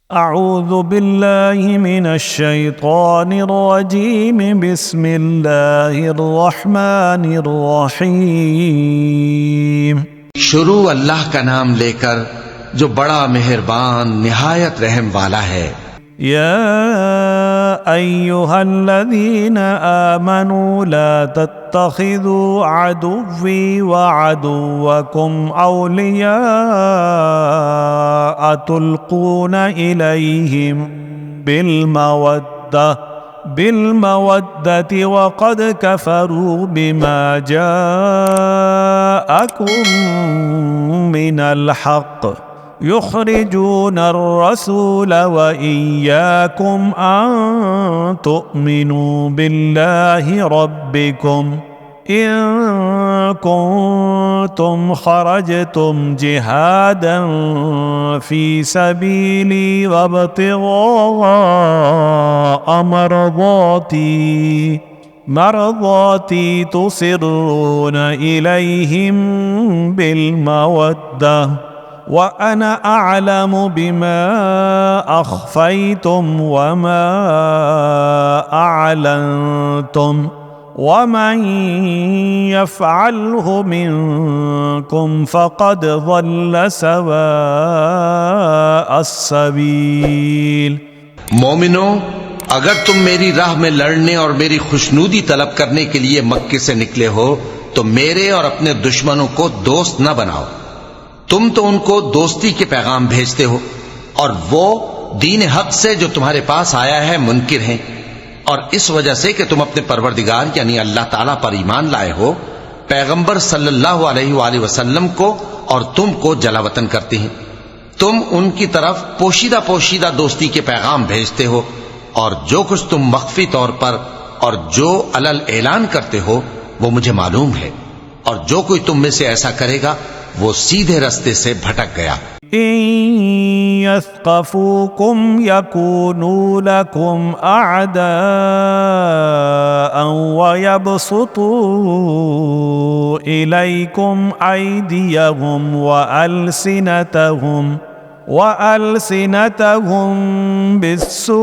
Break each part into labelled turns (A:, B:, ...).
A: اعوذ باللہ من الشیطان الرجیم بسم اللہ الرحمن الرحیم۔
B: شروع اللہ کا نام لے کر جو بڑا مہربان نہایت رحم والا ہے۔
A: یا ایہا الذین آمنوا لا تتخذوا عدوی وعدوکم اولیاء تلقون الیہم بالمودة وقد كفروا بما جاءكم من الحق يخرجون الرسول وإياكم أن تؤمنوا بالله ربكم إن كنتم خرجتم جهادا في سبيلي وابتغاء مرضاتي تصرون إليهم بالمودة وأنا أعلم بما أخفيتم وما أعلنتم ومن يفعله منكم فقد ضل سواء السبيل۔
B: مومنو، اگر تم میری راہ میں لڑنے اور میری خوشنودی طلب کرنے کے لیے مکے سے نکلے ہو تو میرے اور اپنے دشمنوں کو دوست نہ بناؤ۔ تم تو ان کو دوستی کے پیغام بھیجتے ہو اور وہ دین حق سے جو تمہارے پاس آیا ہے منکر ہیں، اور اس وجہ سے کہ تم اپنے پروردگار یعنی اللہ تعالیٰ پر ایمان لائے ہو، پیغمبر صلی اللہ علیہ وآلہ وسلم کو اور تم کو جلا وطن کرتے ہیں۔ تم ان کی طرف پوشیدہ پوشیدہ دوستی کے پیغام بھیجتے ہو، اور جو کچھ تم مخفی طور پر اور جو علل اعلان کرتے ہو وہ مجھے معلوم ہے، اور جو کوئی تم میں سے ایسا کرے گا وہ سیدھے رستے سے بھٹک گیا۔
A: إن يثقفوكم يكونوا لكم أعداء ويبسطوا إليكم أيديهم وألسنتهم بالسوء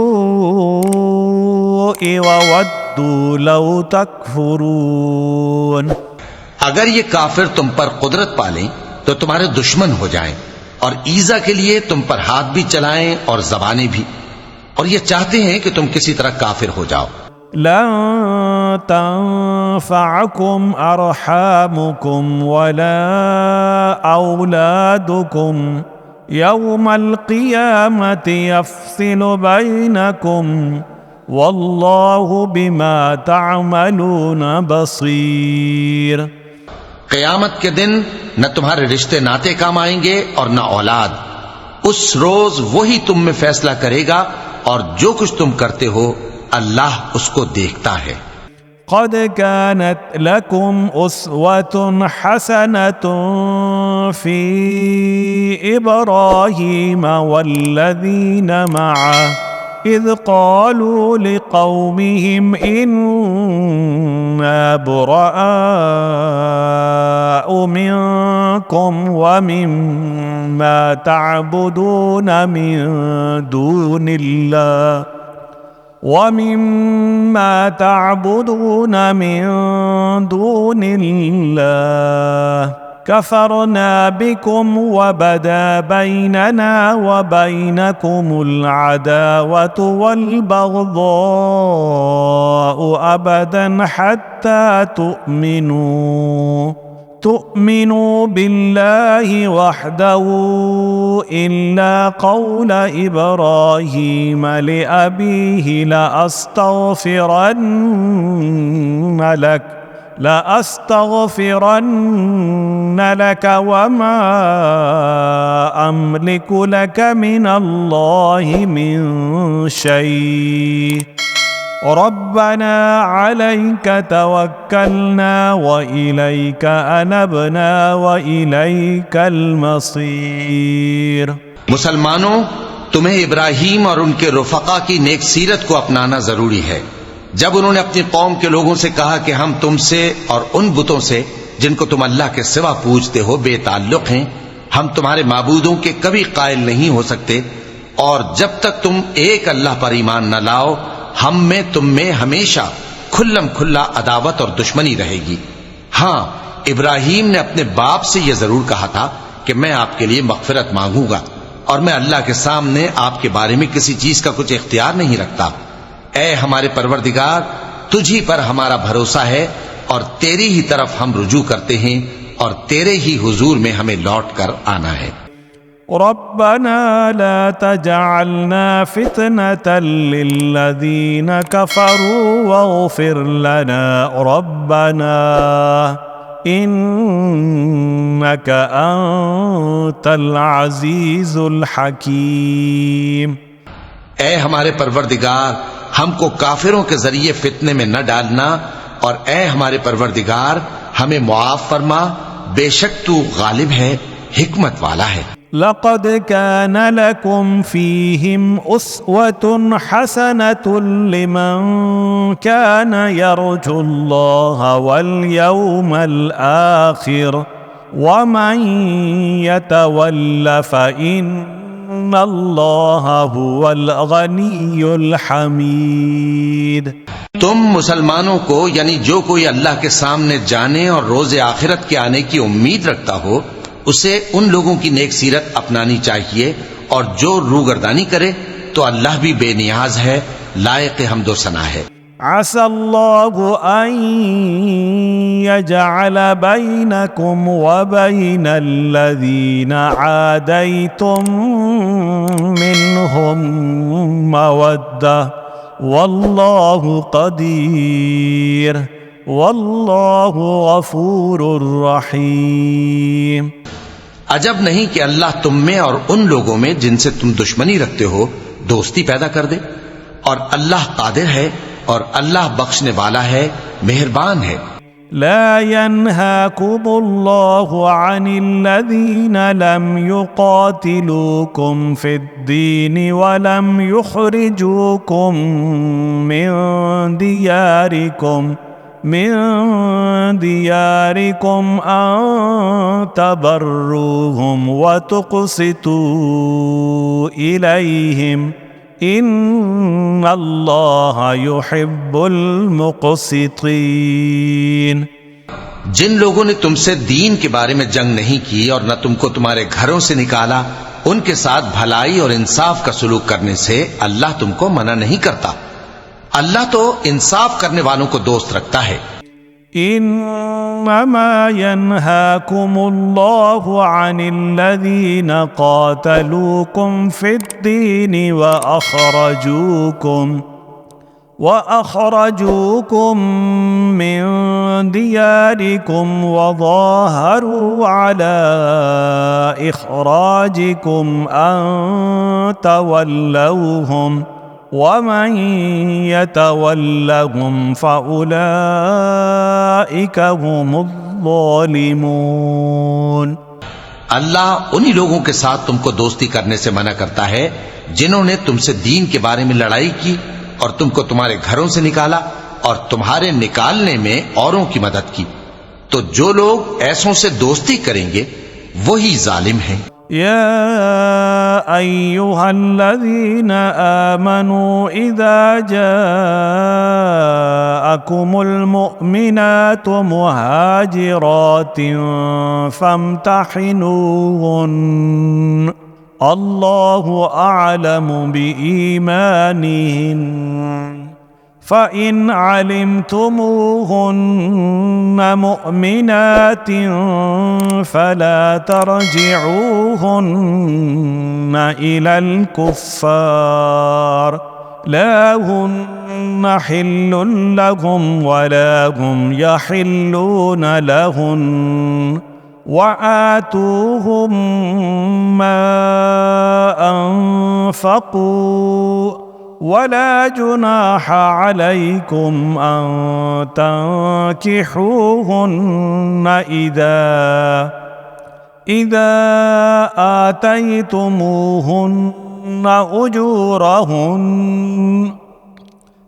A: وودوا لو تكفرون۔
B: اگر یہ کافر تم پر قدرت پالیں تو تمہارے دشمن ہو جائیں، اور ایذا کے لیے تم پر ہاتھ بھی چلائیں اور زبانیں بھی، اور یہ چاہتے ہیں کہ تم کسی طرح کافر ہو جاؤ۔
A: لن تنفعكم أرحامكم ولا أولادكم يوم القيامة يفصل بينكم والله بما تعملون بصير۔
B: قیامت کے دن نہ تمہارے رشتے ناتے کام آئیں گے اور نہ اولاد۔ اس روز وہی تم میں فیصلہ کرے گا، اور جو کچھ تم کرتے ہو اللہ اس کو دیکھتا ہے۔
A: قد كانت لكم أسوة حسنة في إبراهيم والذين معه إذ قالوا لقومهم إنا براء منكم ومما تعبدون من دون الله كفرنا بكم وبدا بيننا وبينكم العداوة والبغضاء أبدا حتى تؤمنوا بالله وحده إلا قول إبراهيم لأبيه لأستغفرن لك وما أملك لك من الله من شيء ربنا عليك توكلنا وإليك أنبنا وإليك المصير۔
B: مسلمانوں، تمہیں ابراہیم اور ان کے رفقا کی نیک سیرت کو اپنانا ضروری ہے۔ جب انہوں نے اپنی قوم کے لوگوں سے کہا کہ ہم تم سے اور ان بتوں سے جن کو تم اللہ کے سوا پوجتے ہو بے تعلق ہیں، ہم تمہارے معبودوں کے کبھی قائل نہیں ہو سکتے اور جب تک تم ایک اللہ پر ایمان نہ لاؤ ہم میں تم میں ہمیشہ کھلم کھلا عداوت اور دشمنی رہے گی۔ ہاں ابراہیم نے اپنے باپ سے یہ ضرور کہا تھا کہ میں آپ کے لیے مغفرت مانگوں گا اور میں اللہ کے سامنے آپ کے بارے میں کسی چیز کا کچھ اختیار نہیں رکھتا۔ اے ہمارے پروردگار تجھی پر ہمارا بھروسہ ہے اور تیری ہی طرف ہم رجوع کرتے ہیں اور تیرے ہی حضور میں ہمیں لوٹ کر آنا ہے۔
A: ربنا لا تجعلنا فتنة للذين كفروا واغفر لنا ربنا إنك أنت العزيز الحكيم۔
B: اے ہمارے پروردگار ہم کو کافروں کے ذریعے فتنے میں نہ ڈالنا اور اے ہمارے پروردگار ہمیں معاف فرما، بے شک تو غالب ہے، حکمت والا ہے۔
A: لقد كان لكم فيهم أسوة حسنة لمن كان يرجو الله واليوم الآخر ومن يتول فإن الله هو الغني الحميد۔
B: تم مسلمانوں کو یعنی جو کوئی اللہ کے سامنے جانے اور روز آخرت کے آنے کی امید رکھتا ہو اسے ان لوگوں کی نیک سیرت اپنانی چاہیے، اور جو روگردانی کرے تو اللہ بھی بے نیاز ہے، لائق حمد و ثنا ہے۔
A: عسى الله أن يجعل بينكم وبين الذين عاديتم منهم مودة والله قدير والله غفور رحيم۔
B: عجب نہیں کہ اللہ تم میں اور ان لوگوں میں جن سے تم دشمنی رکھتے ہو دوستی پیدا کر دے، اور اللہ قادر ہے اور اللہ بخشنے والا ہے، مہربان ہے۔
A: لا ينهاكم الله عن الذين لم يقاتلوكم في الدين ولم يخرجوكم من دياركم أن تبروهم وتقسطوا إليهم إن الله يحب المقسطين۔
B: جن لوگوں نے تم سے دین کے بارے میں جنگ نہیں کی اور نہ تم کو تمہارے گھروں سے نکالا، ان کے ساتھ بھلائی اور انصاف کا سلوک کرنے سے اللہ تم کو منع نہیں کرتا، اللہ تو انصاف کرنے والوں کو دوست رکھتا ہے۔
A: انما ينهاكم الله عن الذين قاتلوكم في الدين وأخرجوكم من دياركم وظاهروا على إخراجكم أن تولوهم ومن يتولهم فأولئك هم الظالمون۔
B: اللہ انہی لوگوں کے ساتھ تم کو دوستی کرنے سے منع کرتا ہے جنہوں نے تم سے دین کے بارے میں لڑائی کی اور تم کو تمہارے گھروں سے نکالا اور تمہارے نکالنے میں اوروں کی مدد کی، تو جو لوگ ایسوں سے دوستی کریں گے وہی ظالم ہیں۔
A: يا أيها الذين آمنوا إذا جاءكم المؤمنات مهاجرات فامتحنوهن الله أعلم بإيمانهن فإن علمتموهن مؤمنات فلا ترجعوهن إلى الكفار لا هن حل لهم ولا هم يحلون لهن وآتوهم ما أنفقوا ولا جناح عليكم أن تنكحوهن إذا آتيتموهن أجورهن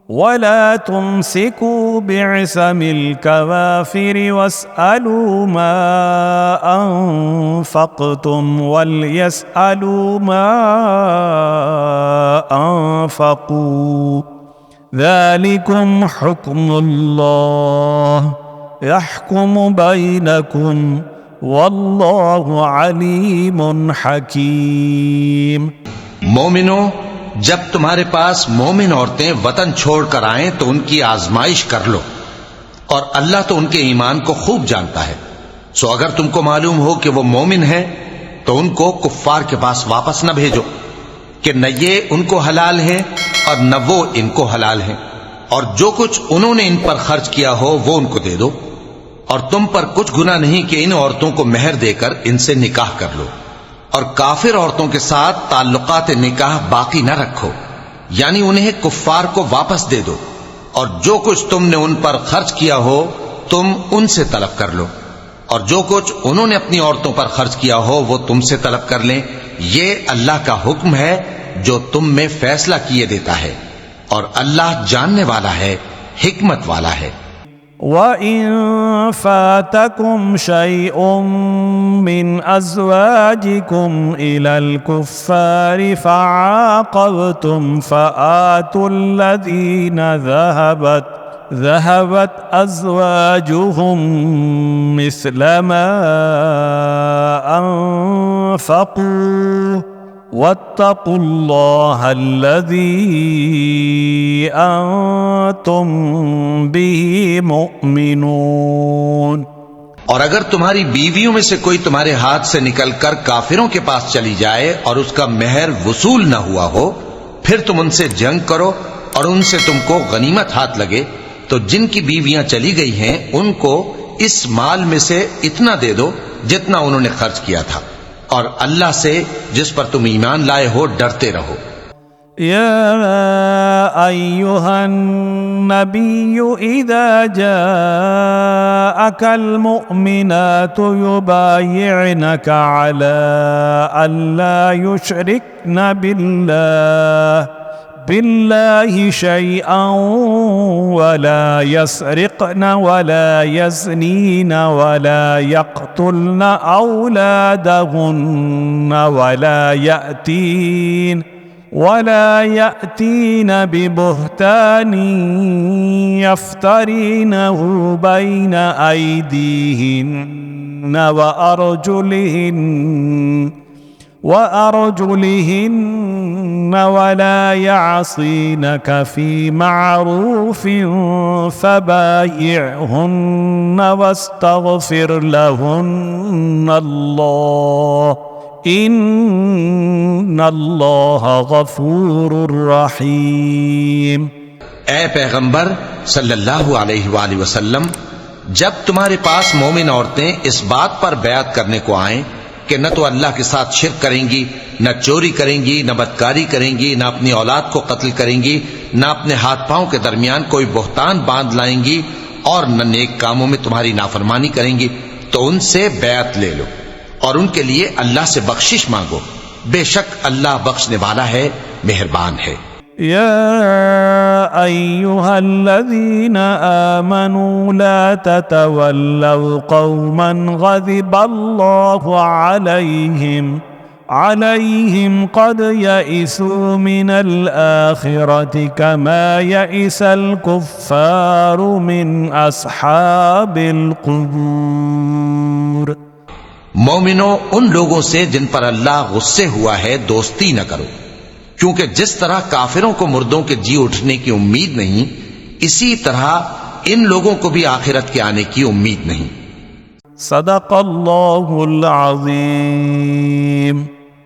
A: ولا تمسكوا بعصم الكوافر واسألوا ما أنفقتم وليسألوا ما أنفقوا ذلكم حكم الله يحكم بينكم والله عليم حكيم.
B: مومنو، جب تمہارے پاس مومن عورتیں وطن چھوڑ کر آئیں تو ان کی آزمائش کر لو، اور اللہ تو ان کے ایمان کو خوب جانتا ہے. سو اگر تم کو معلوم ہو کہ وہ مومن ہیں تو ان کو کفار کے پاس واپس نہ بھیجو کہ نہ یہ ان کو حلال ہیں اور نہ وہ ان کو حلال ہیں، اور جو کچھ انہوں نے ان پر خرچ کیا ہو وہ ان کو دے دو، اور تم پر کچھ گناہ نہیں کہ ان عورتوں کو مہر دے کر ان سے نکاح کر لو، اور کافر عورتوں کے ساتھ تعلقات نکاح باقی نہ رکھو، یعنی انہیں کفار کو واپس دے دو، اور جو کچھ تم نے ان پر خرچ کیا ہو تم ان سے طلب کر لو، اور جو کچھ انہوں نے اپنی عورتوں پر خرچ کیا ہو وہ تم سے طلب کر لیں. یہ اللہ کا حکم ہے جو تم میں فیصلہ کیے دیتا ہے، اور اللہ جاننے والا ہے، حکمت والا ہے.
A: وَإِن فَاتَكُمْ شَيْءٌ مِّنْ أَزْوَاجِكُمْ إِلَى الْكُفَّارِ فَعَاقَبْتُمْ فَآتُوا الَّذِينَ ذهبت أزواجهم مثل ما أنفقوا واتقوا الله الذي أنتم به مؤمنون.
B: اور اگر تمہاری بیویوں میں سے کوئی تمہارے ہاتھ سے نکل کر کافروں کے پاس چلی جائے اور اس کا مہر وصول نہ ہوا ہو، پھر تم ان سے جنگ کرو اور ان سے تم کو غنیمت ہاتھ لگے، تو جن کی بیویاں چلی گئی ہیں ان کو اس مال میں سے اتنا دے دو جتنا انہوں نے خرچ کیا تھا، اور اللہ سے جس پر تم ایمان لائے ہو ڈرتے رہو.
A: يا أيها النبي إذا جاءك المؤمنات يبايعنك على ألا يشركن بالله شيئا ولا يسرقن ولا يزنين ولا يقتلن أولادهن ولا يأتين ببهتان يفترينه بين أيديهن وأرجلهن ولا يعصينك في معروف فبايعهن واستغفر لهن الله ان اللہ غفور رحیم.
B: اے پیغمبر صلی اللہ علیہ وآلہ وسلم، جب تمہارے پاس مومن عورتیں اس بات پر بیعت کرنے کو آئیں کہ نہ تو اللہ کے ساتھ شرک کریں گی، نہ چوری کریں گی، نہ بدکاری کریں گی، نہ اپنی اولاد کو قتل کریں گی، نہ اپنے ہاتھ پاؤں کے درمیان کوئی بہتان باندھ لائیں گی، اور نہ نیک کاموں میں تمہاری نافرمانی کریں گی، تو ان سے بیعت لے لو اور ان کے لیے اللہ سے بخشش مانگو، بے شک اللہ بخشنے والا ہے، مہربان ہے.
A: يا أيها الذين آمنوا لا تتولوا قوما غضب الله عليهم قد يئسوا من الآخرة كما يئس الكفار من أصحاب القبور.
B: مومنو، ان لوگوں سے جن پر اللہ غصے ہوا ہے دوستی نہ کرو، کیونکہ جس طرح کافروں کو مردوں کے جی اٹھنے کی امید نہیں، اسی طرح ان لوگوں کو بھی آخرت کے آنے کی امید نہیں.
A: صدق اللہ العظیم.